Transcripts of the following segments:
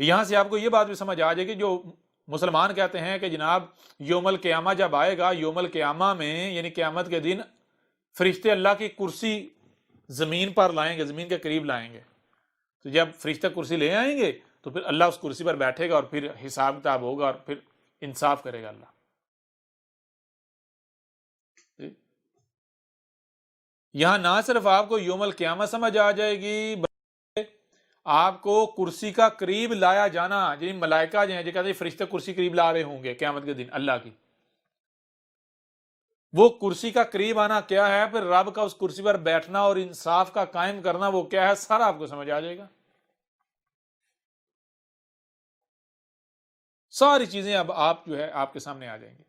یہاں سے آپ کو یہ بات بھی سمجھ آ جائے گی، جو مسلمان کہتے ہیں کہ جناب یوم القیامہ جب آئے گا، یوم القیامہ میں یعنی قیامت کے دن فرشتے اللہ کی کرسی زمین پر لائیں گے، زمین کے قریب لائیں گے، تو جب فرشتے کرسی لے آئیں گے تو پھر اللہ اس کرسی پر بیٹھے گا اور پھر حساب کتاب ہوگا اور پھر انصاف کرے گا اللہ. یہاں نہ صرف آپ کو یوم القیامہ سمجھ آ جائے گی، بلکہ آپ کو کرسی کا قریب لایا جانا، یعنی ملائکہ جو ہیں جو کہتے ہیں فرشتے کرسی قریب لا رہے ہوں گے قیامت کے دن اللہ کی، وہ کرسی کا قریب آنا کیا ہے، پھر رب کا اس کرسی پر بیٹھنا اور انصاف کا قائم کرنا وہ کیا ہے، سارا آپ کو سمجھ آ جائے گا. ساری چیزیں اب آپ جو ہے آپ کے سامنے آ جائیں گی.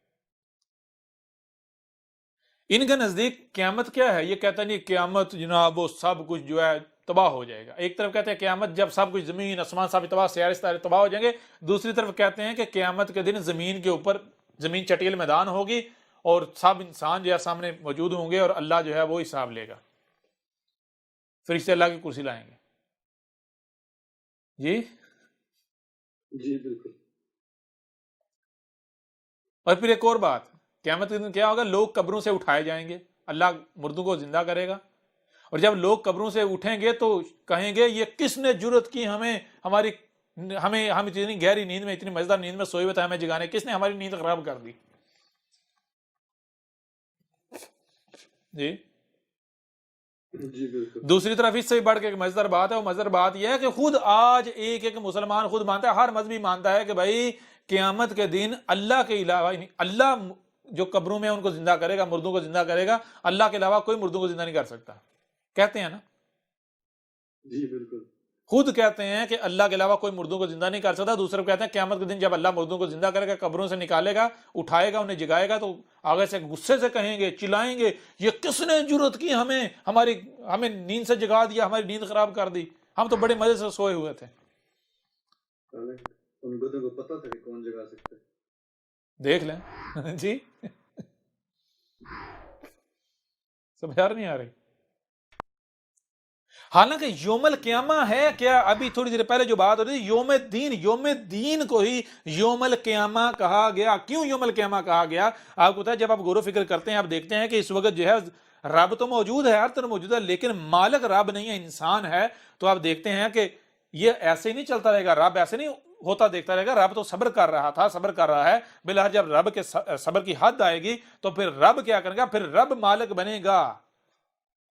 ان کے نزدیک قیامت کیا ہے، یہ کہتا ہے نہیں قیامت جناب وہ سب کچھ جو ہے تباہ ہو جائے گا. ایک طرف کہتے ہیں قیامت جب سب کچھ زمین آسمان سب تباہ، سیارے ستارے تباہ ہو جائیں گے. دوسری طرف کہتے ہیں کہ قیامت کے دن زمین کے اوپر زمین چٹیل میدان ہوگی اور سب انسان جو ہے سامنے موجود ہوں گے اور اللہ جو ہے وہ حساب لے گا، فرشتے اللہ کی کرسی لائیں گے. جی بالکل. اور پھر ایک اور بات، قیامت کے دن کیا ہوگا، لوگ قبروں سے اٹھائے جائیں گے، اللہ مردوں کو زندہ کرے گا، اور جب لوگ قبروں سے اٹھیں گے تو کہیں گے یہ کس نے جرت کی ہم اتنی گہری نیند میں، اتنی مزیدار نیند میں سوئے ہوئے تھے، ہمیں جگانے، کس نے ہماری نیند خراب کر دی. جی بالکل. دوسری طرف اس سے بڑھ کے ایک مزیدار بات ہے، وہ مزیدار بات یہ ہے کہ خود آج ایک مسلمان خود مانتا ہے، ہر مذہبی مانتا ہے کہ بھائی قیامت کے دن اللہ کے علاوہ، اللہ جو قبروں میں ان کو زندہ کرے گا، مردوں کو زندہ کرے گا، اللہ کے علاوہ کوئی مردوں کو زندہ نہیں کر سکتا. کہتے ہیں نا؟ جی بالکل. خود کہتے ہیں کہ اللہ کے علاوہ کوئی مردوں کو زندہ نہیں کر سکتا. دوسرے کہتے ہیں قیامت کے دن جب اللہ مردوں کو زندہ کرے گا، قبروں سے نکالے گا، اٹھائے گا، انہیں جگائے گا، تو آگے سے غصے سے کہیں گے، چلائیں گے یہ کس نے جرت کی ہمیں نیند سے جگا دیا، ہماری نیند خراب کر دی، ہم تو بڑے مزے سے سوئے ہوئے تھے. ان کو پتا تھا کہ کون جگا سکتا ہے. دیکھ لیں. جی سمجھ نہیں آ رہی. حالانکہ یوم القیامہ ہے کیا، ابھی تھوڑی دیر پہلے جو بات ہو رہی تھی یوم دین کو ہی یوم القیامہ کہا گیا. کیوں یوم القیامہ کہا گیا؟ آپ کو پتا ہے جب آپ غور و فکر کرتے ہیں آپ دیکھتے ہیں کہ اس وقت جو ہے رب تو موجود ہے، ہر طرف موجود ہے، لیکن مالک رب نہیں ہے، انسان ہے. تو آپ دیکھتے ہیں کہ یہ ایسے ہی نہیں چلتا رہے گا، رب ایسے نہیں ہوتا دیکھتا رہے گا. رب تو صبر کر رہا تھا، صبر کر رہا ہے، بلحاظ جب رب کے صبر کی حد آئے گی تو پھر رب کیا کرے گا، پھر رب مالک بنے گا.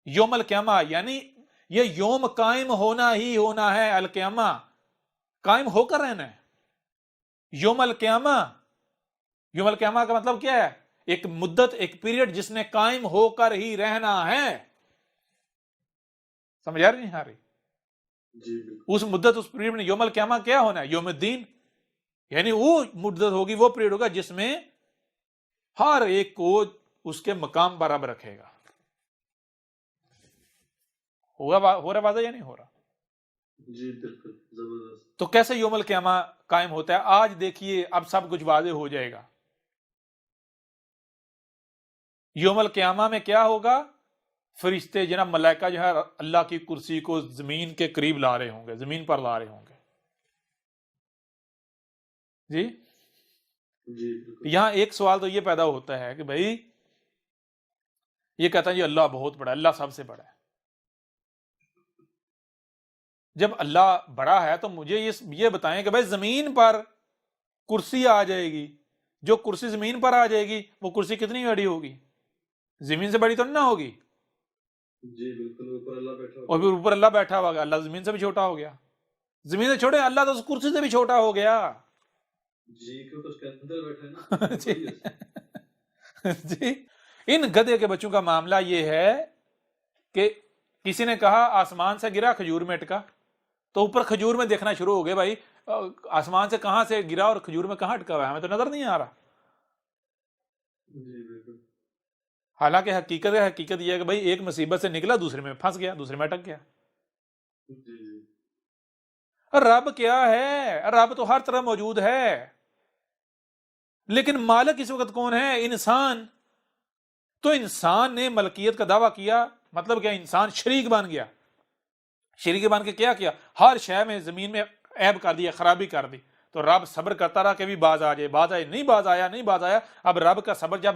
یوم القیامہ یعنی یہ یوم قائم ہونا ہی ہونا ہے، القیامہ قائم ہو کر رہنا ہے. یوم القیامہ کا مطلب کیا ہے؟ ایک مدت، ایک پیریڈ جس نے قائم ہو کر ہی رہنا ہے. سمجھ آ رہی نہیں آ رہی؟ اس مدت، اس پیریڈ میں یوم القیامہ کیا ہونا ہے؟ یوم الدین، یعنی وہ مدت ہوگی، وہ پیریڈ ہوگا جس میں ہر ایک کو اس کے مقام برابر رکھے گا. ہو رہا واضح یا نہیں ہو رہا؟ جی بالکل زبردست. تو کیسے یوم القیامہ قائم ہوتا ہے؟ آج دیکھیے اب سب کچھ واضح ہو جائے گا. یوم القیامہ میں کیا ہوگا؟ فرشتے جناب ملائکہ جو ہے اللہ کی کرسی کو زمین کے قریب لا رہے ہوں گے، زمین پر لا رہے ہوں گے. جی یہاں ایک سوال تو یہ پیدا ہوتا ہے کہ بھائی یہ کہتا ہے جی اللہ بہت بڑا ہے، اللہ سب سے بڑا ہے. جب اللہ بڑا ہے تو مجھے یہ بتائیں کہ بھائی زمین پر کرسی آ جائے گی، جو کرسی زمین پر آ جائے گی وہ کرسی کتنی بڑی ہوگی؟ زمین سے بڑی تو نہ ہوگی. جی بالکل. اوپر اللہ بیٹھا اور پھر اوپر اللہ بیٹھا ہوگا، اللہ زمین سے بھی چھوٹا ہو گیا. زمین سے چھوٹے، اللہ تو اس کرسی سے بھی چھوٹا ہو گیا. جی کیوں تو اس کے اندر بیٹھا ہے نا. جی ان گدھے کے بچوں کا معاملہ یہ ہے کہ کسی نے کہا آسمان سے گرا کھجور میں اٹکا، تو اوپر کھجور میں دیکھنا شروع ہو گئے، بھائی آسمان سے کہاں سے گرا اور کھجور میں کہاں اٹکا ہوا ہے، ہمیں تو نظر نہیں آ رہا. جی بالکل. حالانکہ حقیقت یہ ہے کہ بھائی ایک مصیبت سے نکلا، دوسرے میں پھنس گیا، دوسرے میں اٹک گیا. رب کیا ہے؟ رب تو ہر طرح موجود ہے، لیکن مالک اس وقت کون ہے؟ انسان. تو انسان نے ملکیت کا دعویٰ کیا، مطلب کیا؟ انسان شریک بن گیا. شریک بن کے کیا ہر شے میں، زمین میں عیب کر دیا, خرابی کر دی, تو رب صبر کرتا رہا کہ بھی باز آ جائے, باز آئے, نہیں باز آیا, نہیں باز آیا. اب رب کا صبر جب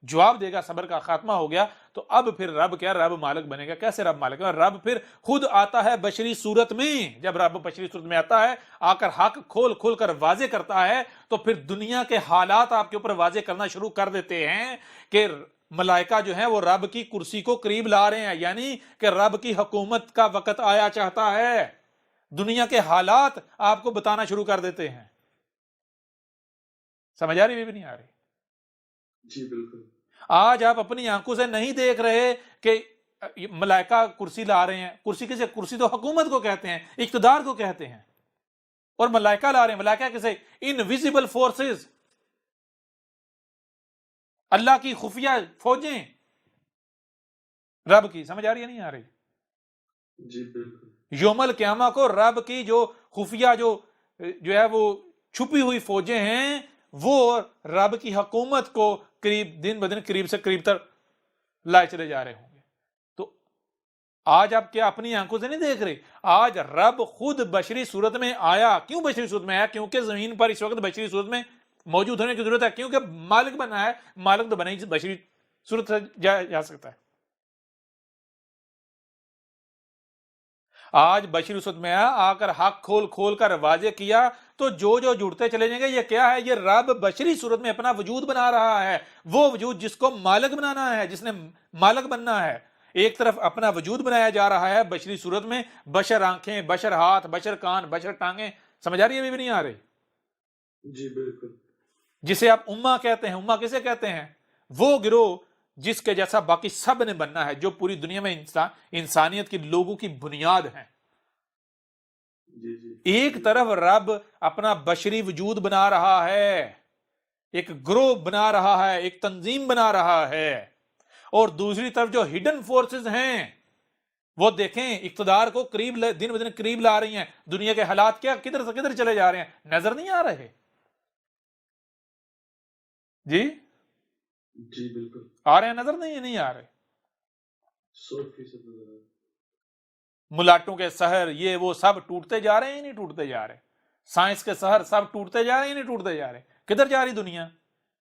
جواب دے گا, صبر کا خاتمہ ہو گیا, تو اب پھر رب کیا, رب مالک بنے گا. کیسے رب مالک؟ رب پھر خود آتا ہے بشری صورت میں. جب رب بشری صورت میں آتا ہے, آ کر حق کھول کھول کر واضح کرتا ہے, تو پھر دنیا کے حالات آپ کے اوپر واضح کرنا شروع کر دیتے ہیں کہ ملائکہ جو ہیں وہ رب کی کرسی کو قریب لا رہے ہیں, یعنی کہ رب کی حکومت کا وقت آیا چاہتا ہے. دنیا کے حالات آپ کو بتانا شروع کر دیتے ہیں. سمجھ آ رہی بھی نہیں آ رہی؟ جی بالکل. آج آپ اپنی آنکھوں سے نہیں دیکھ رہے کہ ملائکہ کرسی لا رہے ہیں. کرسی کسے؟ کرسی تو حکومت کو کہتے ہیں, اقتدار کو کہتے ہیں. اور ملائکہ لا رہے ہیں. ملائکہ کسے؟ انویزیبل فورسز, اللہ کی خفیہ فوجیں رب کی. سمجھ آ رہی ہے نہیں آ رہی؟ جی بالکل. یوم القیامہ کو رب کی جو خفیہ جو ہے وہ چھپی ہوئی فوجیں ہیں, وہ رب کی حکومت کو قریب, دن بدن قریب سے قریب تر لائے چلے جا رہے ہوں گے. تو آج آپ کیا اپنی آنکھوں سے نہیں دیکھ رہے؟ آج رب خود بشری صورت میں آیا. کیوں بشری صورت میں آیا؟ کیونکہ زمین پر اس وقت بشری صورت میں موجود ہونے کی ضرورت ہے, کیونکہ مالک بنا ہے. مالک تو بنا ہی بشری صورت سے جا سکتا ہے. آج بشری صورت میں آ کر حق کھول کھول کر واضح کیا, تو جو جڑتے چلے جائیں گے. یہ کیا ہے؟ یہ رب بشری صورت میں اپنا وجود بنا رہا ہے, وہ وجود جس کو مالک بنانا ہے, جس نے مالک بننا ہے. ایک طرف اپنا وجود بنایا جا رہا ہے بشری صورت میں, بشر آنکھیں, بشر ہاتھ, بشر کان, بشر ٹانگیں. سمجھ آ رہی ہے بھی نہیں آ رہی؟ جی بالکل. جسے آپ امہ کہتے ہیں. امہ کسے کہتے ہیں؟ وہ گروہ جس کے جیسا باقی سب نے بننا ہے, جو پوری دنیا میں انسانیت کی لوگوں کی بنیاد ہیں. جی جی. ایک طرف رب اپنا بشری وجود بنا رہا ہے, ایک گروہ بنا رہا ہے, ایک تنظیم بنا رہا ہے, اور دوسری طرف جو ہڈن فورسز ہیں وہ دیکھیں اقتدار کو قریب دن بدن قریب لا رہی ہیں. دنیا کے حالات کیا کدھر سے کدھر چلے جا رہے ہیں, نظر نہیں آ رہے؟ جی جی بالکل. آ رہے ہیں, نظر نہیں آ رہے. 100% نظر آ رہا ہے. ملاٹوں کے سحر یہ وہ سب ٹوٹتے جا رہے ہیں, نہیں ٹوٹتے جا رہے؟ سائنس کے سحر سب ٹوٹتے جا رہے ہیں, نہیں ٹوٹتے جا رہے؟ کدھر جا رہی دنیا؟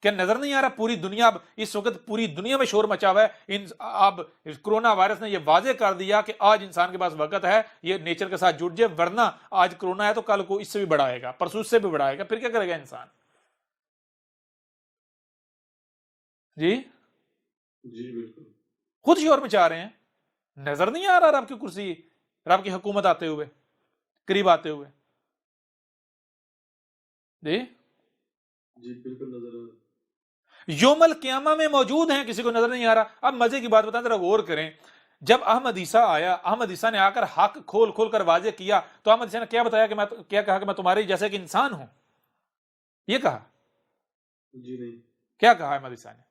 کیا نظر نہیں آ رہا؟ پوری دنیا اس وقت پوری دنیا میں شور مچا ہوا ہے. اب کرونا وائرس نے یہ واضح کر دیا کہ آج انسان کے پاس وقت ہے یہ نیچر کے ساتھ جڑ جائے, ورنہ آج کرونا ہے تو کل کو اس سے بھی بڑھائے گا, پرسوں اس سے بھی بڑھائے گا, پھر کیا کرے گا انسان؟ جی جی بالکل. خود شور مچا رہے ہیں. نظر نہیں آ رہا رب کی کرسی, رب کی حکومت آتے ہوئے, قریب آتے ہوئے؟ جی جی بالکل نظر آ رہا ہے. یوم القیامہ میں موجود ہیں, کسی کو نظر نہیں آ رہا. اب مزے کی بات بتائیں, ذرا غور کریں. جب احمد عیسیٰ آیا, احمد عیسیٰ نے آ کر حق کھول کھول کر واضح کیا, تو احمد عیسیٰ نے کیا بتایا کہ کیا کہا کہ میں تمہارے جیسے کہ انسان ہوں؟ یہ کہا؟ جی نہیں. کیا کہا احمد عیسیٰ نے؟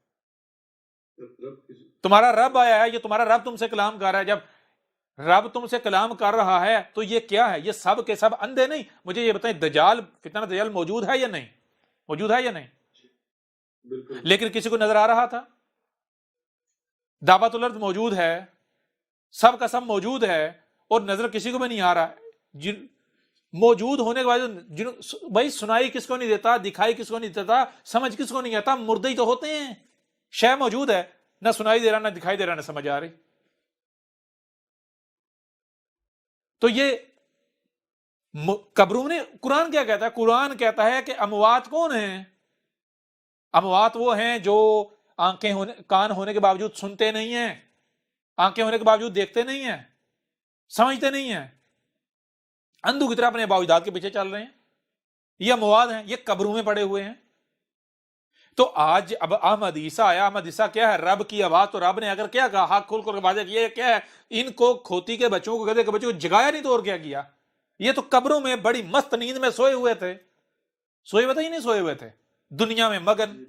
تمہارا رب آیا ہے, یہ تمہارا رب تم سے کلام کر رہا ہے. جب رب تم سے کلام کر رہا ہے تو یہ کیا ہے؟ یہ سب کے سب اندھے نہیں. مجھے یہ بتائیں, دجال, فتنہ دجال موجود ہے یا نہیں؟ موجود ہے یا نہیں؟ بالکل. لیکن کسی کو نظر آ رہا تھا؟ دعوت الارض موجود ہے, سب کا سب موجود ہے, اور نظر کسی کو بھی نہیں آ رہا. موجود ہونے کے بعد بھائی سنائی کس کو نہیں دیتا, دکھائی کس کو نہیں دیتا, سمجھ کس کو نہیں آتا؟ مردے ہی تو ہوتے ہیں. شے موجود ہے, نہ سنائی دے رہا, نہ دکھائی دے رہا, نہ سمجھ آ رہی. تو یہ قبروں نے, قرآن کیا کہتا ہے؟ قرآن کہتا ہے کہ اموات کون ہیں؟ اموات وہ ہیں جو آنکھیں ہونے, کان ہونے کے باوجود سنتے نہیں ہیں, آنکھیں ہونے کے باوجود دیکھتے نہیں ہیں, سمجھتے نہیں ہیں, اندھو کی طرح اپنے باوجداد کے پیچھے چل رہے ہیں. یہ اموات ہیں, یہ قبروں میں پڑے ہوئے ہیں. تو آج اب احمد عیسیٰ آیا. احمد عیسیٰ کیا ہے؟ رب کی آواز. تو رب نے اگر کیا کہا, حق کھول کر واضح کیا, کیا ہے؟ ان کو کھوتی کے بچوں کو, گدھے کے بچوں کو جگایا نہیں تو اور کیا کیا؟ یہ تو قبروں میں بڑی مست نیند میں سوئے ہوئے تھے. سوئے ہوئے تھے یا نہیں سوئے ہوئے تھے؟ دنیا میں مگن,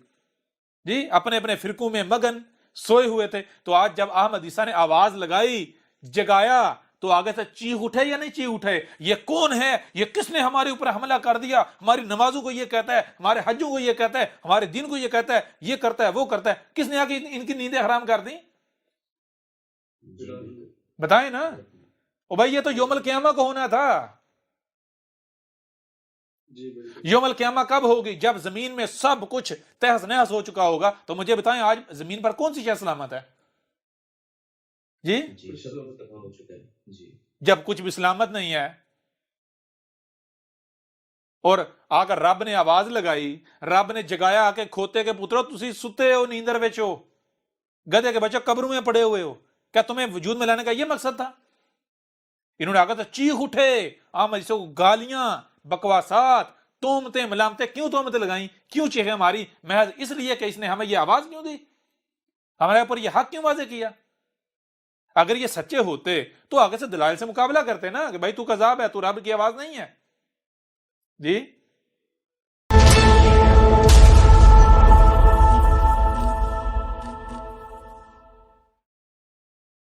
جی اپنے اپنے فرقوں میں مگن سوئے ہوئے تھے. تو آج جب احمد عیسیٰ نے آواز لگائی, جگایا, تو آگے سے چیخ اٹھے یا نہیں چیخ اٹھے؟ یہ کون ہے؟ یہ کس نے ہمارے اوپر حملہ کر دیا؟ ہماری نمازوں کو یہ کہتا ہے, ہمارے حجوں کو یہ کہتا ہے, ہمارے دین کو یہ کہتا ہے, یہ کرتا ہے, وہ کرتا ہے. کس نے آ کے ان کی نیندیں حرام کر دیں؟ بتائیں نا. او بھائی یہ تو یوم القیامہ کو ہونا تھا. جی بالکل یوم القیامہ کب ہوگی؟ جب زمین میں سب کچھ تہس نہس ہو چکا ہوگا. تو مجھے بتائیں آج زمین پر کون سی شے سلامت ہے؟ جی جی سب تباہ ہو چکا ہے. جی جب کچھ بھی سلامت نہیں ہے. اور آ کر رب نے آواز لگائی, رب نے جگایا کہ کھوتے کے پترو تسی ستے ہو, نیندر وچ ہو, گدھے کے بچے قبروں میں پڑے ہوئے ہو, کیا تمہیں وجود میں لانے کا یہ مقصد تھا؟ انہوں نے آگا تو چیخ اٹھے, مجلسوں کو گالیاں, بکواسات, تہمتیں, ملامتیں. کیوں تہمتیں لگائیں, کیوں چیخیں ماری؟ محض اس لیے کہ اس نے ہمیں یہ آواز کیوں دی, ہمارے اوپر یہ حق کیوں واضح کیا؟ اگر یہ سچے ہوتے تو آگے سے دلائل سے مقابلہ کرتے نا کہ بھائی تو کذاب ہے, تو رب کی آواز نہیں ہے. جی